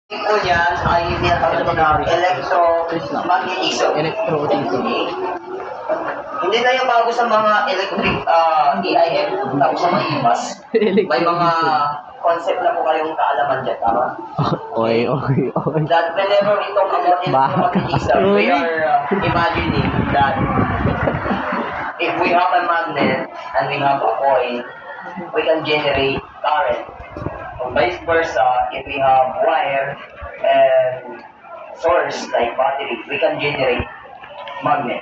po niyan ay tinatawag na electromagnetism. Electrotism. Hindi na yung bago sa mga electric EIM, tapos sa mga IMAS. May mga concept na po kayong kaalaman dyan, tama? Oy. That whenever we talk about electromagnetism, we are imagining that if we have a magnet and we have a coil, we can generate current. So vice versa, if we have wire and source like battery, we can generate magnet.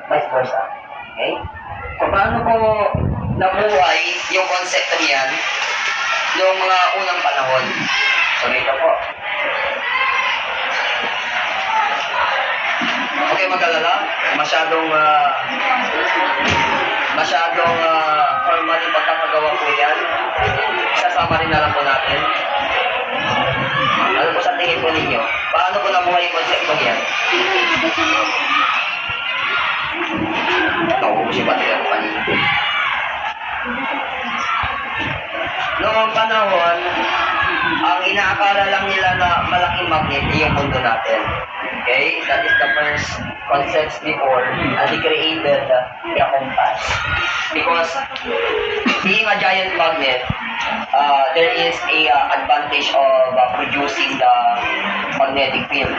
Vice versa. Okay? So paano po nabuhay yung konsepto niyan noong mga unang panahon? So dito po. Okay, mag-alala. Masyadong formal yung pagkakagawa po yan. Sasama rin na lang po natin. Ano po sa tingin po ninyo? Paano po nabuhay yung konseptong yan? Nauubos yung battery ako kanina. Noong panahon, ang inaakala lang nila na malaking magnet ay yung mundo natin. Okay? That is the first concepts before they created the compass. Because being a giant magnet, there is a advantage of producing the magnetic field.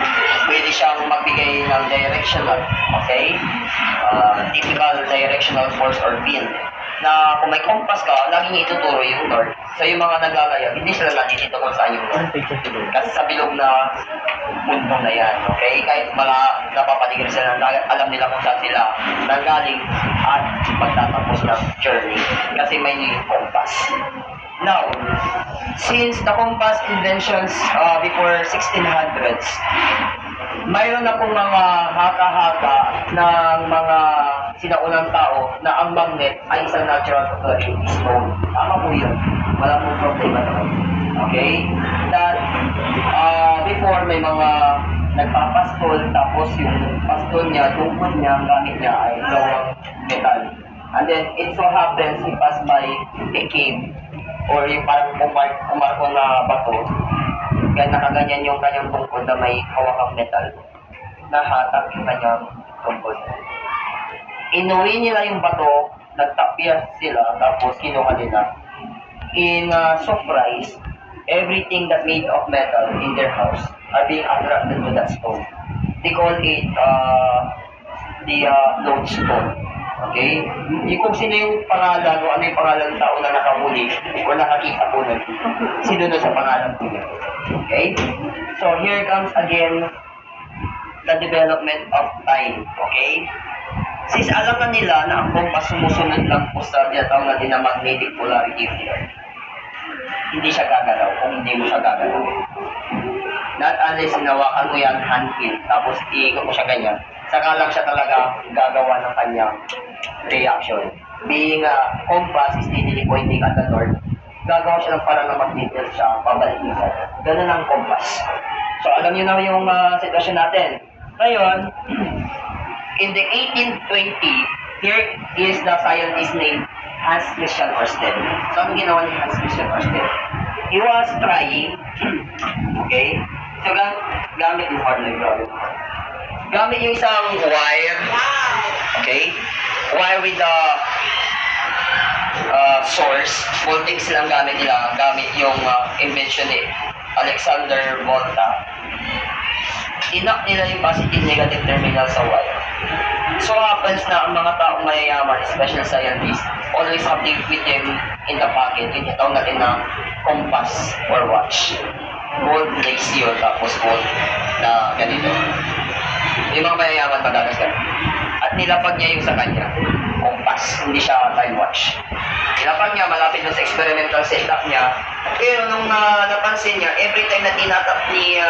Pwede siyang magbigay ng directional, okay? Typical directional force or field. Na kung may compass ka, laging ituturo yung north. So yung mga naglalaya, hindi sila lagi dito kung saan yung north. Kasi sa bilog na mundo na yan, okay? Kahit napapaligid sila ng dagat, alam nila kung saan sila nanggaling at magtatapos ng journey. Kasi may compass. Now, since the compass inventions before 1600s, mayroon na pong mga haka-haka ng mga sinaunang tao na ang magnet ay isang natural occurring stone. Tama po yun. Wala pong problema naman. Okay? That before may mga nagpapastol, tapos yung pastol niya, tungkod niya, ang gamit niya ay gawang metal. And then it so happens he passed by a cave or yung parang kumarko na bato. Kaya nakaganyan yung kanyang tungkod na may hawakang metal. Nahatak yung kanyang tungkod. Inuwi nila yung bato, nagtapyas sila, tapos kinuha nila. In surprise, everything that made of metal in their house are being attracted to that stone. They call it the lodestone. Okay? Yung kung sino yung pangalan o ano yung pangalan ng tao na nakahuli o nakakita po nun, sino na sa pangalan po niya. Okay? So here comes again the development of time. Okay? Since alam na nila na ang compass sumusunod lang po sa tinatawag natin na magnetic polarity field, hindi siya gagalaw kung hindi mo siya gagalaw. Not unless hinawakan mo yan hand feel, tapos iikot mo siya ganyan, saka lang siya talaga gagawa ng kanyang reaction. Being a compass is steadily pointing at the north, gagawa siya ng parang na magnetic siya, pabalik niya. Ganun ang compass. So alam niyo na yung sitwasyon natin. Ngayon, in the 1820, here is the scientist named Hans Christian Ørsted. So ang ginawa ni Hans Christian Ørsted? He was trying, okay, so gamit yung hardware. Gamit yung isang wire, okay, wire with the source, voltage lang gamit nila, gamit yung invention ni Alexander Volta. Inak nila yung positive-negative terminal sa wire. So happens na ang mga taong mayayaman, especially scientists, always have with them in the pocket, yung itawag natin na compass or watch. Gold ratio, tapos gold na ganito. Yung mga mayayaman magagasgan. At nilapag niya yung sa kanya, compass, hindi siya time watch. Nilapag niya, malapit na sa experimental setup niya. Pero nung napansin niya, every time na tinatap ni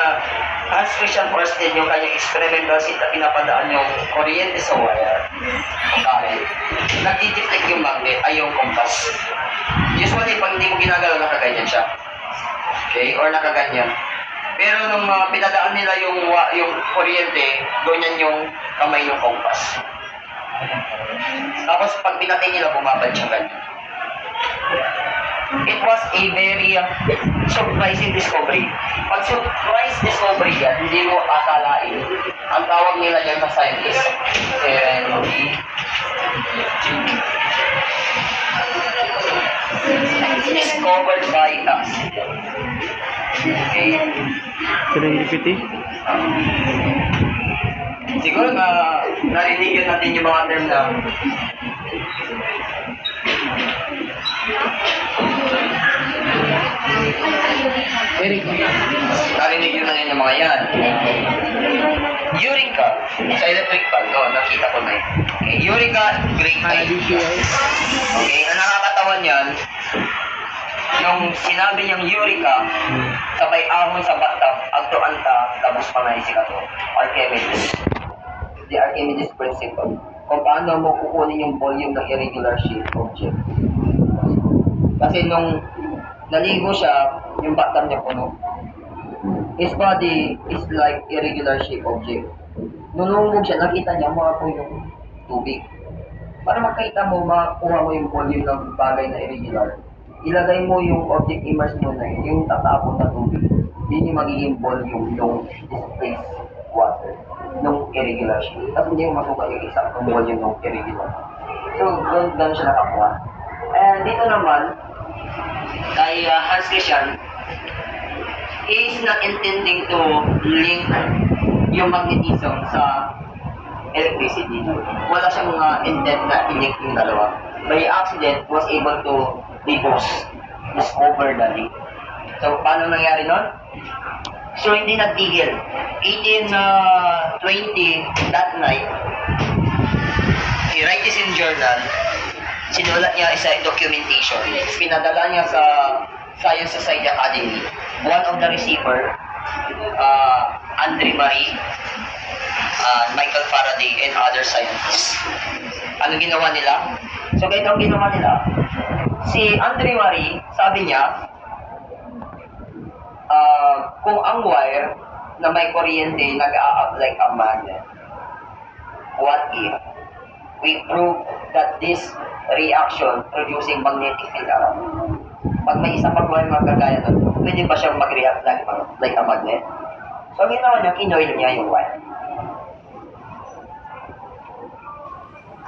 Hans Christian Ørsted yung kanyang experimental setup, pinapadaan yung kuryente sa wire, current, nagdi-deflect yung magnet, ay yung compass. Usually, pag hindi mo ginagalaw, nakaganyan siya. Okay? Or nakaganyan. Pero nung pinadaan nila yung kuryente, ganyan yung kamay ng compass. Tapos pag pinatay nila, bumabalik siya ganyan. It was a very surprising discovery. Pag mo akalain. Ang tawag nila dyan sa scientist, serendipity. Discovered by accident. Okay? Serendipity? Siguro na narinig yun natin yung mga term na Eric. narinig yun na yun yung mga yan. Eureka sa electric fan. No, nakita ko na yun. Okay, Eureka, great idea. Okay, ang nakakatawa niyan, nung sinabi niyang Eureka, sabay ahon sa bathtub, agtuan ta, labos pa na isika to. Archimedes. The Archimedes principle. Kung paano mo kukunin yung volume ng irregular shaped object. Kasi nung naligo siya, yung bathtub niya puno. His body is like irregular shaped object. Nung lumubog siya, nakita niya mga po yung tubig. Para makita mo, makuha mo yung volume ng bagay na irregular, ilagay mo yung object immerse mo na yun, yung tatapon na tubig. Yun yung magiging volume ng displaced water, nung irregular shape. Tapos hindi mo masuka yung exact volume ng irregular. So, ganun siya nakakuha. And dito naman, kay Hans Christian, he is not intending to link yung magnetism sa electricity. Wala siyang intent na i-link yung dalawa. By accident, was able to discover the link. So, paano nangyari nun? So, hindi nagtigil. 1820, that night, he write this in journal. Sinulat niya isa documentation. Pinadala niya sa Science Society Academy. One of the receiver, Andre Marie, Michael Faraday, and other scientists. Ano ginawa nila? So, ganito ang ginawa nila. Si Andre Marie, sabi niya, kung ang wire na may kuryente nag-a-act like a magnet, what if we prove that this reaction producing magnetic field around? Pag may isa pang wire magkagaya nun, pwede ba siyang mag-react like a magnet? So, ang ginawa niya, kinoil niya yung wire.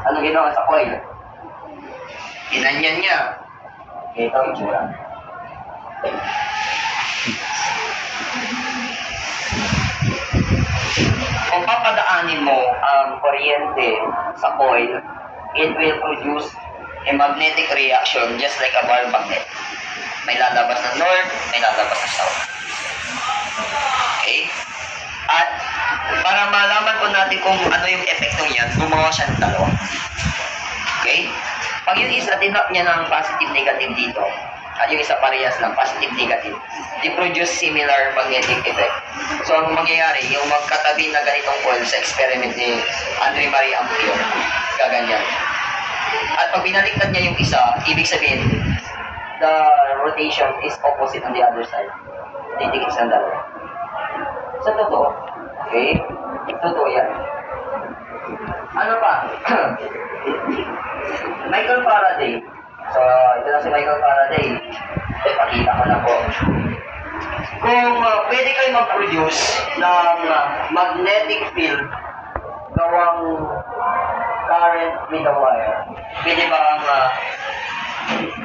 Ano ginawa sa coil? Ginanyan niya. Ito ang itsura. Kung papadaanin mo ang kuryente sa coil, it will produce a magnetic reaction just like a bar magnet. May lalabas ng north, may lalabas ng south. Okay? At para malaman po natin kung ano yung epekto niyan, gumawa siya ng dalawa. Okay? Pag yung isa, tinap niya ng positive-negative dito, at yung isa parehas ng positive-negative, they produce similar magnetic effect. So, ang mangyayari, yung magkatabi na ganitong coil sa experiment ni Andre Marie Ampere, gaganyan. At pag binaliktad niya yung isa, ibig sabihin, the rotation is opposite on the other side. Titikit sa dalawa. Sa totoo, okay? Totoo yan. Ano pa? Michael Faraday. So, ito na si Michael Faraday. Pakita ko na po. Kung pwede kayo mag-produce ng magnetic field gawang current with a wire, pwede ba ang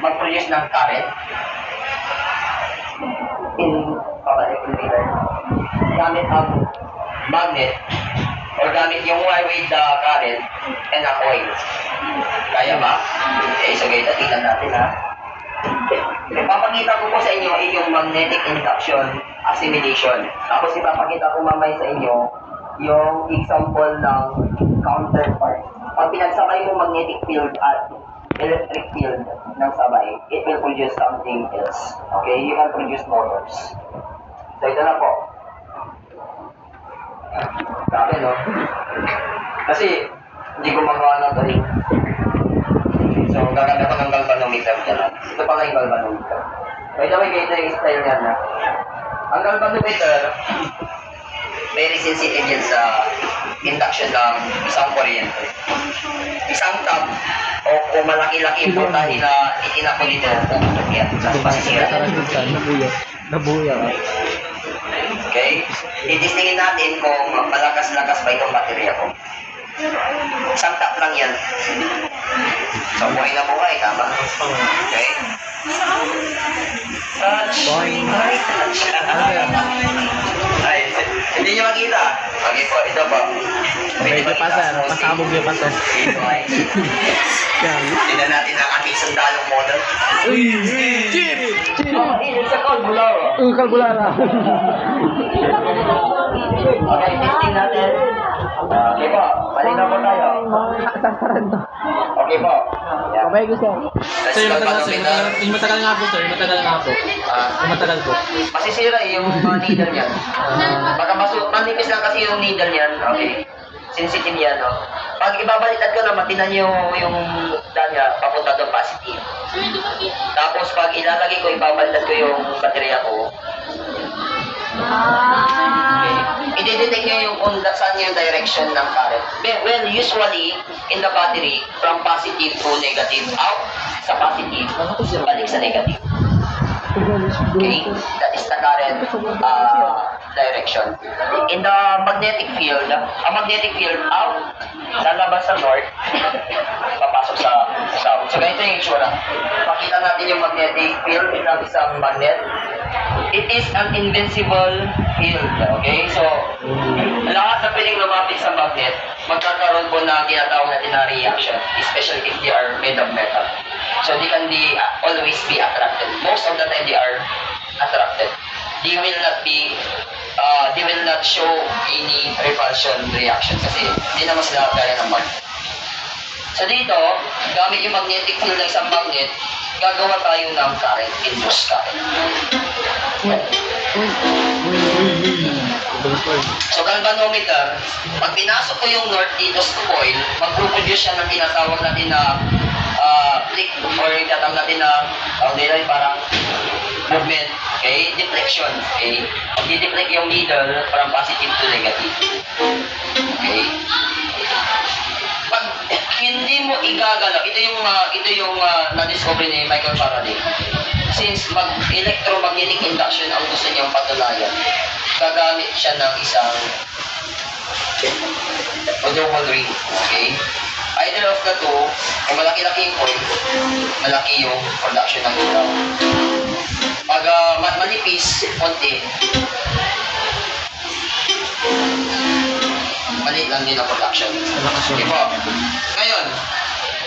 mag-produce ng current in elevator gamit ang magnet or gamit yung wire with the current and a coil? Kaya ba? Okay, so ganito, tingnan natin ha. Ipapakita ko po sa inyo yung magnetic induction assimilation. Tapos ipapakita ko mamay sa inyo yung example ng counterpart. Pag pinagsabay mo magnetic field at electric field ng sabay, it will produce something else. Okay? You can produce motors. So ito na po. Sabi no? Kasi hindi ko magawa na ito eh. So gagamit ako ng galvanometer dyan. Ito pala yung galvanometer. So ito may ganito yung style niya na. Ang galvanometer, very sensitive yan sa induction ng isang kuryente. Isang tap o kung malaki-laki yung voltahe na itinako dito, puputok yan. Sa pasisira. Nabuya. Okay? titistingin natin kung malakas-lakas ba itong baterya ko. Isang tap lang yan. So, buhay na buhay, tama? Okay? Touch. Touch. Ay, hindi nyo makita. Okay po, ito po. Medyo pasar. Pasabog yung pasar. Ito ay. Tingnan natin ang ating sandalong model. Uy! Chip! It's a cold below. Kalbulara. Okay, testing natin. Okay po, malinaw po tayo. Sasaran to. Okay po. Yan. Kamay ko sir. Sir, Yung matagal nga po, sir. Yung matagal nga po. Yung matagal po. Masisira yung needle niyan. Baka manipis lang kasi yung needle niyan. Okay. Sensitive yan, no? Pag ibabaliktad ko naman, tinan niyo yung danya, papunta doon positive. Tapos pag ilalagay ko, ibabaliktad ko yung baterya ko. Okay. I-detect niyo yung kung saan yung direction ng current. Well, usually, in the battery, from positive to negative, out sa positive, balik sa negative. Okay, that is the current direction. In the magnetic field, ang magnetic field out, lalabas sa north, papasok sa south. So ganito yung itsura. Pakita natin yung magnetic field ng isang magnet. It is an invincible field. Okay, so lahat na pwedeng lumapit sa magnet, magkakaroon po na tinatawag natin na reaction, especially if they are made of metal. So they can be always be attracted. Most of the time they are attracted. They will not show any repulsion reaction kasi hindi naman sila gaya ng magnet. So dito, gamit yung magnetic field ng isang magnet, gagawa tayo ng current, induced current. So galvanometer, pag pinasok ko yung north dito sa coil, mag-produce siya ng tinatawag natin na flick or tinatawag natin na parang movement, okay? Deflection, okay? Di-deflect yung needle from positive to negative. Okay? Pag hindi mo igagalaw, ito yung na-discover ni Michael Faraday. Since electromagnetic induction ang gusto niyang patunayan, gagamit siya ng isang double ring, okay? Either of the two, kung malaki-laki yung coil, malaki yung production ng ilaw. Pag manipis, konti, maliit lang din ang production. Okay po. Ngayon,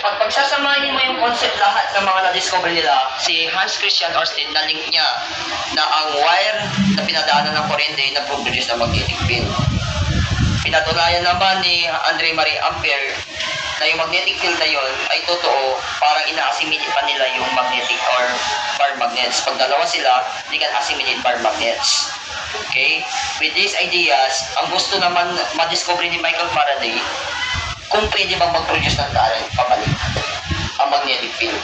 pag pagsasamahin mo yung concept lahat ng mga na-discover nila, si Hans Christian Ørsted na-link niya na ang wire na pinadaanan ng kuryente na produce ng magnetic field. Pinatunayan naman ni Andre Marie Ampere na yung magnetic field na yun ay totoo, parang ina-assimilate pa nila yung magnetic or bar magnets. Pag dalawa sila, they can assimilate bar magnets. Okay? With these ideas, ang gusto naman ma-discover ni Michael Faraday, kung pwede bang mag-produce ng current pabalik ang magnetic field.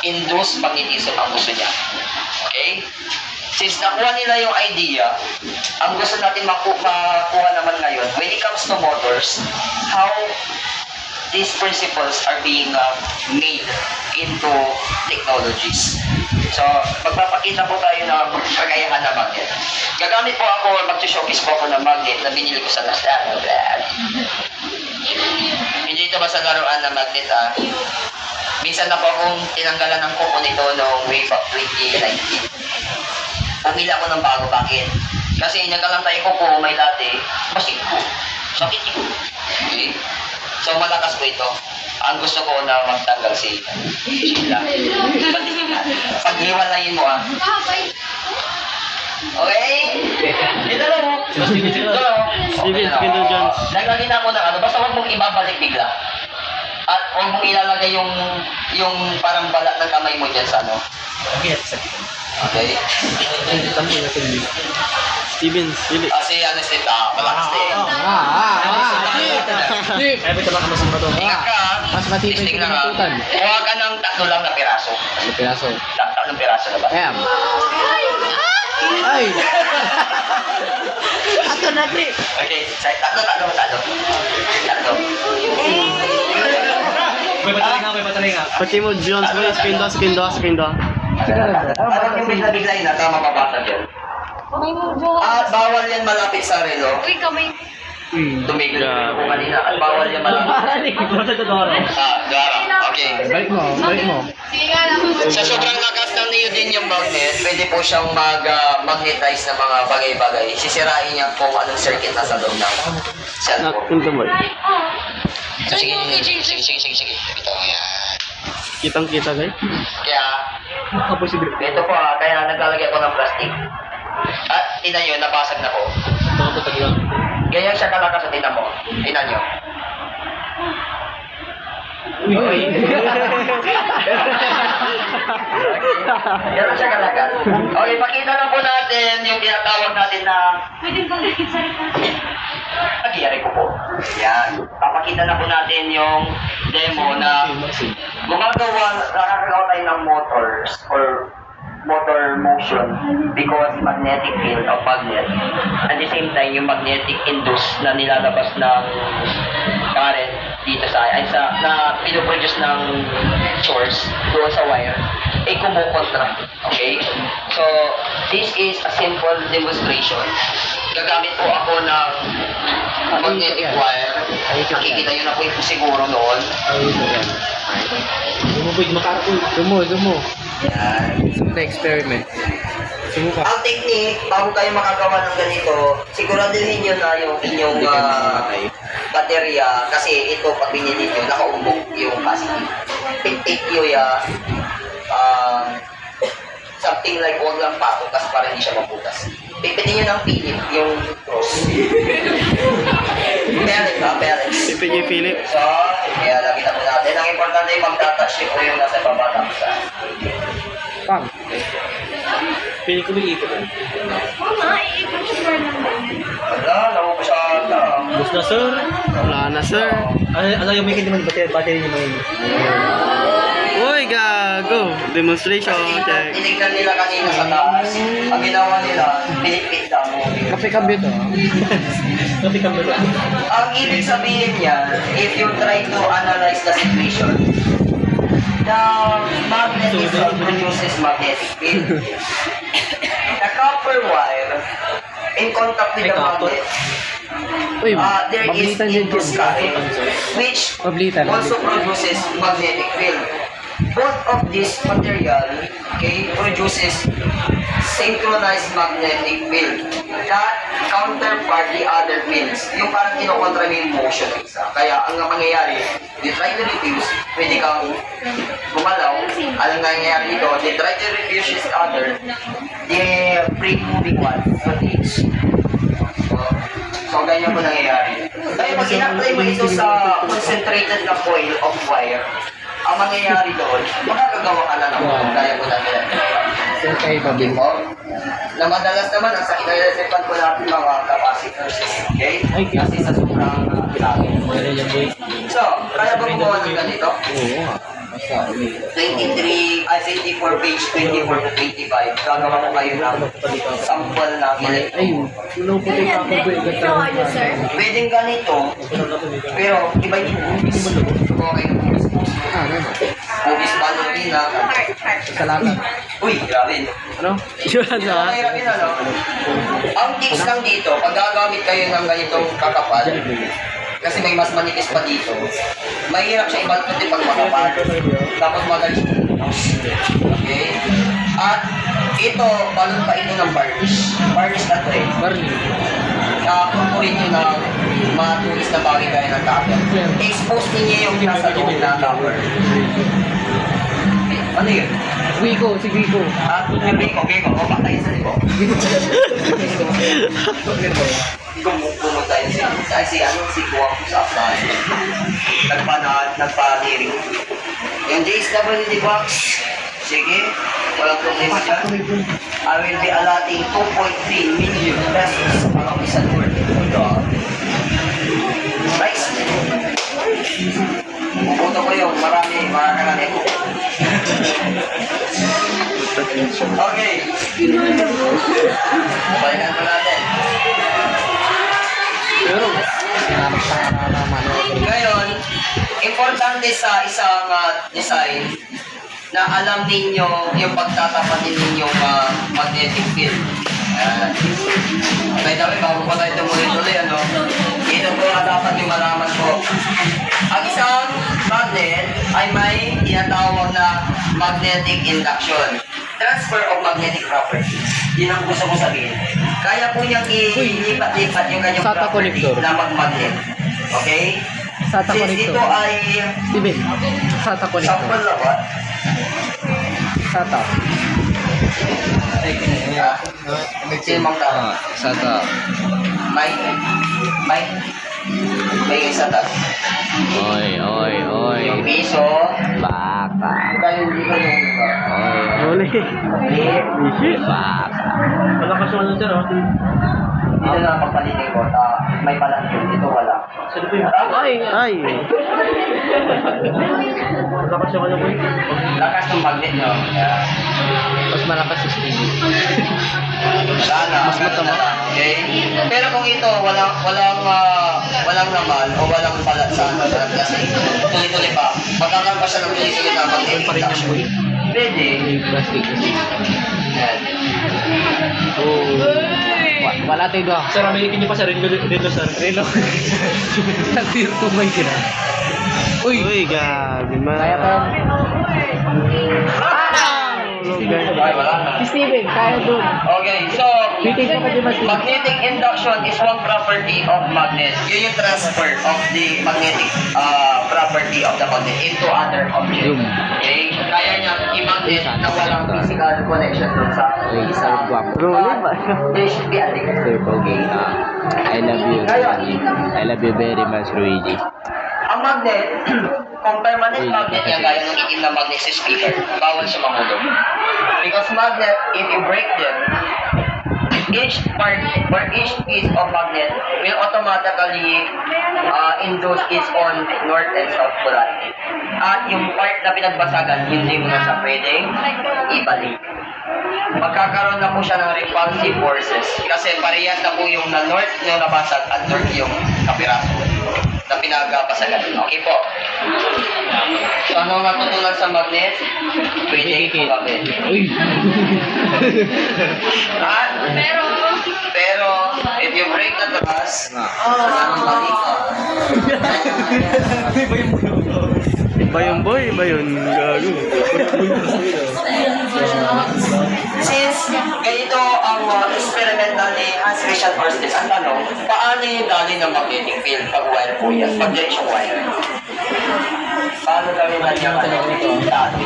Induced magnetism ang gusto niya. Okay? Since nakuha nila yung idea, ang gusto natin makuha naman ngayon, when it comes to motors, how these principles are being made into technologies. So, magpapakita po tayo ng kakayahan ng magnet. Gagamit po ako, mag-showcase po ako ng magnet na binili ko sa Nasdaq. Hindi ito ba sa laruan ng magnet, Minsan na po akong tinanggalan ng kuko nito noong way back 2019. Pumila ako ng bago, bakit? Kasi nagkalang tayo kuko, may late, masik ko. Sakit ko. Okay? So, malakas po ito. Ang gusto ko na magtanggal si Sheila. Paghiwalayin mo, Okay? Dito lang mo. Steven Jones. Naglagay na ako ng basta huwag mong ibabalik bigla. At huwag mong ilalagay yung parang balat ng kamay mo dyan sa ano. Okay? Steven, Philip. Kasi ano Steve, malakas din. Steve! Ay, ito lang kamasang ba ito? Ingat ka, Mas matibay testing sa lang pinatutan. Kuha ka ng 3 lang na piraso. Ano piraso? 3 piraso na ba? Ayan. Ay! Ato na, Tri! Okay, tatlo. May pataling nga. Pati mo, Jones mo, screen daw. Parang yung bigla-bigla yun, mababasa dyan. Kamay mo, Jo. At bawal yan malapit sa relo. Uy, kamay. Tumigil ko kanina. At bawal yan malapit. Dora. Okay. Balik mo. Sige nga lang. Sa sobrang lakas ng neodymium magnet, pwede po siyang mag-magnetize ng mga bagay-bagay. Sisirain niya kung anong circuit nasa loob ng cellphone. Nakunta mo. So, sige. Ito, yan. Kitang-kita, guys. Kaya, ito po kaya naglalagay ako ng plastic. At tingnan nyo, nabasag na po. Ganyan siya kalakas sa tingnan mo. Tingnan nyo. Uy. Ganyan siya kalakas. Okay, pakita lang po natin yung tinatawag natin na Pwede bang dikit sa rito? nagyari ko po. Yan. Papakita na po natin yung demo na nakakagawa tayo ng motors or motor motion because magnetic field of magnet. At the same time, yung magnetic induce na nilalabas ng current dito na pinoproduce ng source doon sa wire ay kumukontra. Okay? So, this is a simple demonstration. Gagamit po ako ng magnetic wire. Nakikita nyo na po ito siguro noon. Sumo. Yan. Sa experiment. Sumo ka. Ang technique, bago kayo makagawa ng ganito, siguraduhin nyo na yung inyong baterya kasi ito pag binili nyo, nakaumbok yung plastic. Pitik nyo ya, something like huwag lang pakutas para hindi siya mabutas. Pipitin nyo ng pilip yung cross. Balance. Pipin yung Philip. So, kaya lagi na po natin. Ang importante yung magtatouch po yung nasa babatang sa. Pang. Piling ko may ikot. Mama, iikot yung bar ng magnet. Wala, naku siya ata. Gusto na, sir. Wala na, sir. Ano yung may hindi man battery niyo may. Uy, gago. Demonstration. Check. Tinignan nila kanina sa taas. Ang ginawa nila, pinipit lang mo. Kape-kabe to. Kasi kami ba? Ang ibig sabihin niya, if you try to analyze the situation, the magnetism produces magnetic field. The copper wire, in contact with the magnet, Uy, there is pablitan din induced current, which Pablitan. also produces magnetic field. Both of this material, okay, produces synchronized magnetic field that counterpart the other fields. Yung parang kinokontra mo yung motion ng isa. Kaya ang mangyayari, they try to refuse, pwede kang gumalaw. Anong nangyayari dito? They try to refuse this other, the free moving one. So, ganyan po nangyayari. Kaya pag in-apply mo ito sa concentrated na coil of wire, ang mangyayari doon, makakagawa ka na ng kaya mo na nila. Sir, kayo pa Okay po? Na madalas naman, ang sakit na nilasipan ko natin mga capacitors. Okay? Kasi sa sobrang laki. So, kaya ba gumawa ng ganito? Oo nga. Basta, 24 page 24 to 25. Gagawa ko kayo ng sample ng electric. ay, tunaw po tayo kakabay. sir? Pwedeng ganito, pero iba yung movies. Okay, movies. Ah, ano? Movies ballerina. Salamat. Uy, grabe. Ano? Yun na. Mahirap yun, ano? Ang tips lang dito, pag gagamit kayo ng ganitong kakapal, kasi may mas manipis pa dito, mahirap siya ibalot din pag makapal. Tapos magaling. Okay? At ito, balot pa ito ng varnish. Varnish na to eh. Barney. Kukurin nyo ng matulis na bagay gaya ng copper. Expose ninyo yung nasa loob na copper. Ano yun? Wiko, si Wiko. Biko. O, patay sa libo. Pumunta yun si Kuwang sa Afghan. Nagpa-hearing. Yung JSWD box, sige, walang problema dyan. I will be allotting 2.3 million pesos sa mga isang word. Nice. Pupunto ko yung marami. Okay. Balikan ko natin. Pero, Ngayon, importante sa isang design na alam ninyo yung pagtatapat ninyong magnetic field. Yan. Okay, dami, bago pa tayo tumuloy-tuloy, ano? Ito po nga dapat yung malaman ko. Ang isang magnet ay may tinatawag na magnetic induction. Transfer of magnetic property. Yun ang gusto ko sabihin. Kaya po niyang ilipat-lipat yung kanyang SATA property connector. na magmagnet. Okay? SATA Since connector. ito ay Steven, SATA connector. sample na ba? SATA. Sino mang tao? SATA. Mike? Mike? May isa ta. Oy, oy, oy. Yung piso. Baka. Kaya hindi ko yung iba. Oy. Uli. Baka. Malakas naman sir, oh. Dito na pagpalitin ko. May palantin. Dito wala. Ay. Malakas naman ako. Lakas ng magnet nyo. Yeah. Mas malakas si Steve. Wala na. Mas matama. Okay? Pero kung ito, walang naman o walang palat sa ano, kasi tuloy-tuloy pa. Magkakaroon pa siya ng tuloy-tuloy na magnet Pa rin yung induction. boy. Pwede. Plastic. Yan. Wala tayo doon. Sir, amilikin niyo pa sir. Dito sir. Relo. Nag-tumay sila. Uy, gabi man. Kaya pa. Okay, wala na. Steven, kaya doon. Okay, so, Bitin ka pa di ba, Steve? magnetic induction is one property of magnet. Yun yung transfer of the magnetic property of the magnet into other object. Yun. Okay? Kaya niya i-magnet na walang physical connection dun sa isa. They should be addicted. Sir Pogi, I love you. I love you very much, Luigi. Ang magnet, kung permanent magnet niya gaya ng itim na magnet sa speaker, bawal siya mahulog. Because magnet, if you break them, each part or each piece of magnet will automatically induce its own north and south polarity. At yung part na pinagbasagan, hindi mo na siya pwedeng ibalik. Magkakaroon na po siya ng repulsive forces kasi parehas na po yung na north yung nabasag at north yung kapiraso na pinagbasagan. Okay po. So ano natutunan sa magnet? Pwede kumabit. Uy. At pero if you break the trust, anong balik ka? Iba yung boy, iba yun. Gago. Since ganito ang experimental ni Hans Christian Ørsted, ang tanong, paano yung dali ng magnetic field pag wire po yan, pag direksyong wire? Paano gawin na niya dali?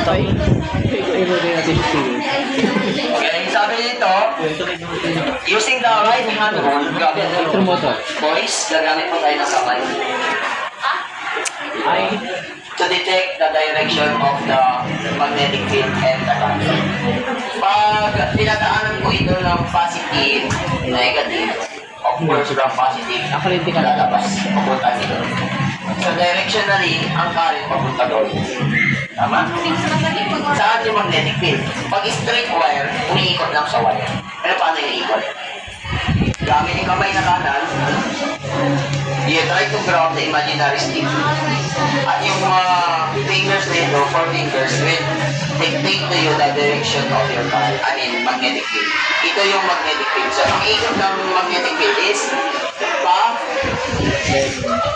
Toy. Ito din natin si Steven. Okay, sabi nito, using the right hand rule, gamit Electro motor. boys, gagamit po tayo ng kamay. To detect the direction of the magnetic field and the current. Pag pinadaanan ko ito ng positive, negative, of course, from positive, Nakulinti ka na. lalabas, papunta dito. So directionally, ang current papunta doon. Tama? Saan yung magnetic field? Pag straight wire, umiikot lang sa wire. Pero paano yung ikot? Gamit yung kamay na kanan, you try to ground the imaginary stick. At yung fingers nito, 4 fingers, will dictate to you the direction of your current, magnetic field. Ito yung magnetic field. So, ang ikot ng magnetic field is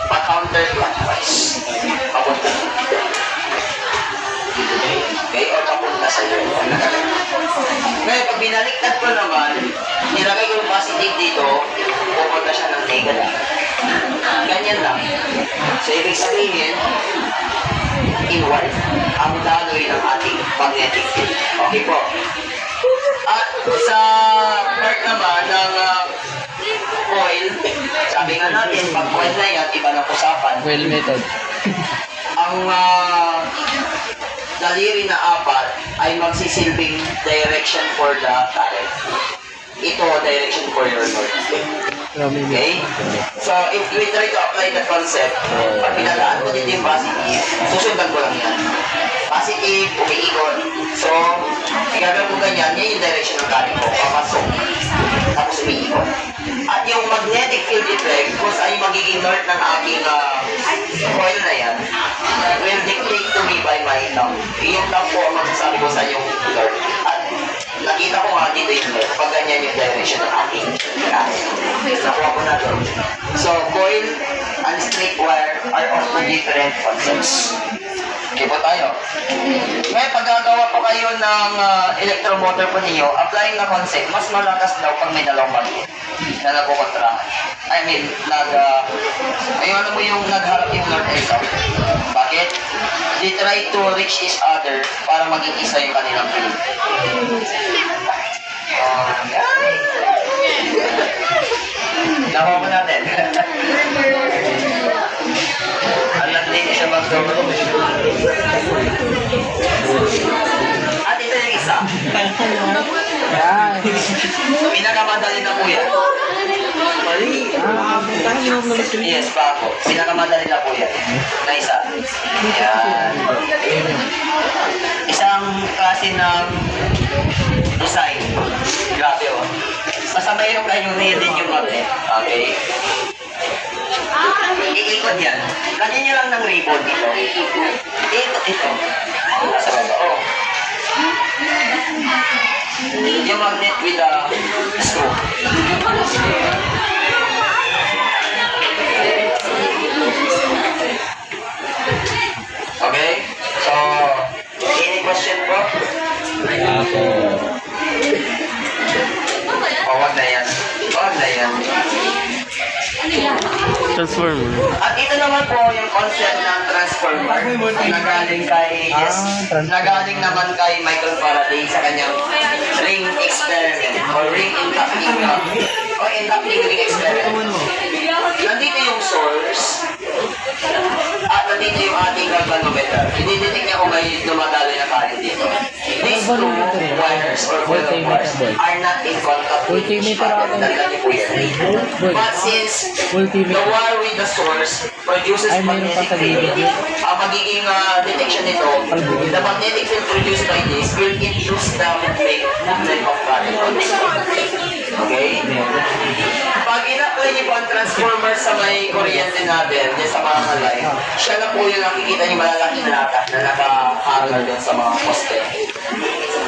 pa-counterclockwise. Papunta. Okay, o papunta sa iyo. Ngayon, pag binaliktad ko naman, nilagay ko yung positive dito, pupunta siya ng negative. Ganyan lang. So, ibig sabihin, inward ang daloy ng ating magnetic field. Okay po. At sa part naman ng coil, sabi nga natin, pag coil na yan, iba ng usapan. Well method. Ang daliri na apat ay magsisilbing direction for the current. Ito, direction for your north. Okay? So, if we try to apply the concept, pag pinadaan ko dito yung positive, susundan ko lang yan. Positive, umiikot. So, gagawin ko ganyan, yan yung direction ng current ko, papasok. Tapos umiikot. At yung magnetic field effect, kung saan yung magiging north ng aking coil na yan, will dictate to me by my thumb. Yung thumb po ang magsasabi ko sa yung north. At nakita ko nga dito yung left. Pag ganyan yung direction ng ating gas. Nakuha ko na doon. So, coil and straight wire are of two different concepts. Okay po tayo. Ngayon, pag gagawa po kayo ng electromotor po ninyo, applying na concept, mas malakas daw pag may dalawang magnet na nagkukontrahan. I mean, ano mo yung nagharap yung north and south. Bakit? They try to reach each other para maging isa yung kanilang field. Nakuha mo natin. Alam din siya mag-double. At ito yung isa. Yan. Pinakamadali na po yan. Yes, bako. Pinakamadali na po yan. Na isa. Yan. Isang klase ng design. Grabe oh. Basta mayroon kayong din yung magnet. Okay? Iikot yan. Lagyan nyo lang ng ribbon dito. Ito. Sa baba. Oh. Yung magnet with a screw. Okay? So, any question po? Ako. Wag na yan. Wag na yan. Transformer. At ito naman po yung concept ng transformer na galing kay, nagaling naman kay Michael Faraday sa kanyang ring experiment or ring encoupling ring experiment. Nandito yung source at nandito yung ating galvanometer. Ididetect niya kung may dumadaloy na current dito. These two wires or coil wires are not in contact with each other. Nandito po yan. But since the wire with the source produces magnetic field, ang magiging detection nito, the magnetic field produced by this will induce the movement of current on this. Okay? Pag ina-apply niyo po ang transformer sa may kuryente natin, dyan sa mga kalay, siya na po yung nakikita niyo malalaking lata na nakahangal dyan sa mga poste.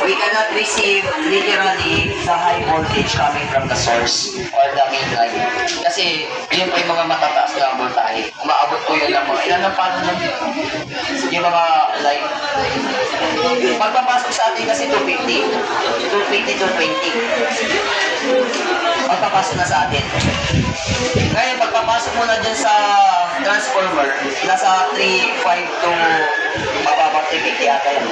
We cannot receive literally the high voltage coming from the source or the main line. Kasi yun po yung mga matataas na voltahe. Umaabot po yun lang mga ilan ng paano lang yun. Yung mga line. Pagpapasok sa atin kasi 250 to 20. Pagpapasok na sa atin. Ngayon, pagpapasok mo na dyan sa transformer, nasa 3.5 to mababang 350 ata yan.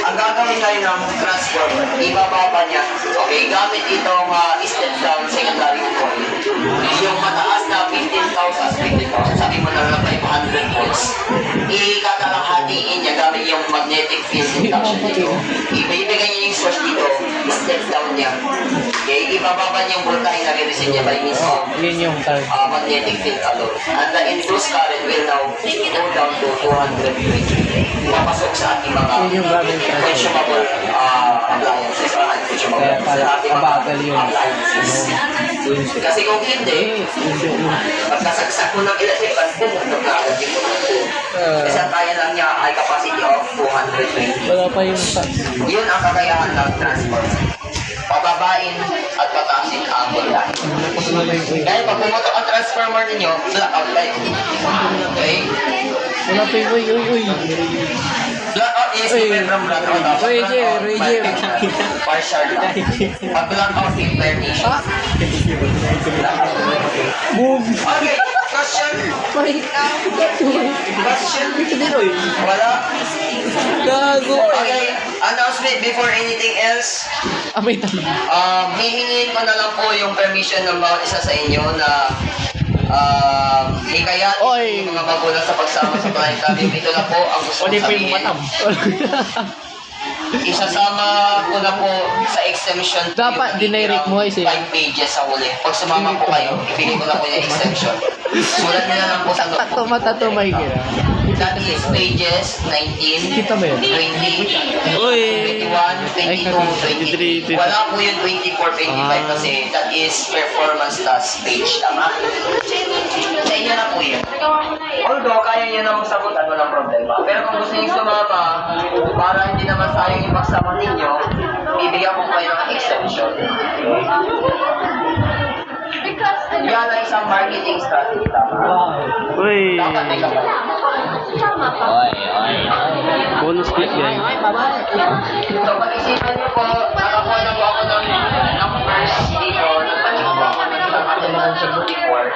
Ang gagawin ngayon ng transformer, ibababa niya. Okay, gamit itong step down secondary coil. Yung mataas na 15,000, sabi mo na lang 500 volts. Ikakalahatiin niya gamit yung magnetic field induction dito. Ibibigay niya yung source dito, step down niya. Okay, ibababa niya yung voltahe na re-receive niya by means of Yun yung target. magnetic field alone. And the induced current will now go down to 220. Papasok sa ating mga Yun yung gamit sa consumable appliances or unconsumable Kaya pala, sa ating mga kabagal yun. appliances. Kasi kung hindi, pagkasagsak mo ng electric fan, pumutok na agad yung pumutok. Kasi ang kaya lang niya ay capacity of 220. Wala pa yung Yun ang kakayahan ng transformer. Pababain at pataasin ang voltahe. Kaya pag pumutok ang transformer ninyo, blackout kayo. Okay? wala pa yung uy. Blackout is different from blackout. Roy J. Partial lang. Pag blackout, different issue. Boom. Okay, question? Question? Wala? Gago. Okay, announcement before anything else. May tanong. Hihingin ko na lang po yung permission ng bawat isa sa inyo na hikayatin Oy. yung mga magulang sa pagsama sa planetarium. Ito na po ang gusto kong sabihin. Isasama ko na po sa exemption. Dapat dinirect mo ay siya. 5 pages sa huli. Pag sumama po kayo, ibigay ko na po yung exemption. Sulat nyo na lang po sa notebook. Tato mata to may gira. That is pages 19, Kita ba yun? 20, Uy! 21, 22, 23. Wala po yung 24, 25 kasi that is performance task page. Tama? Sa inyo na po yun. Although, kaya nyo namang sagutan, walang problema. Pero kung gusto nyo sumama, para hindi naman sayang yung pagsama ninyo, bibigyan ko kayo ng exemption. Yan ang isang marketing strategy. Tama? Uy! Dapat may kapal. Tama pa. Oy, oy, oy. Bonus clip guys. So, pag-isipan niyo po, nakakuha na po ako ng numbers dito, nagpanik po ako ng isang mathematics before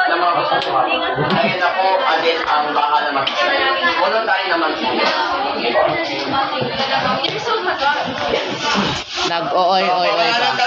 na mga gusto sumama. Ngayon ako, alin ang bahala mag-isip. Voluntary naman po. Yung result na to. Nag-oy-oy-oy Wala ka. nang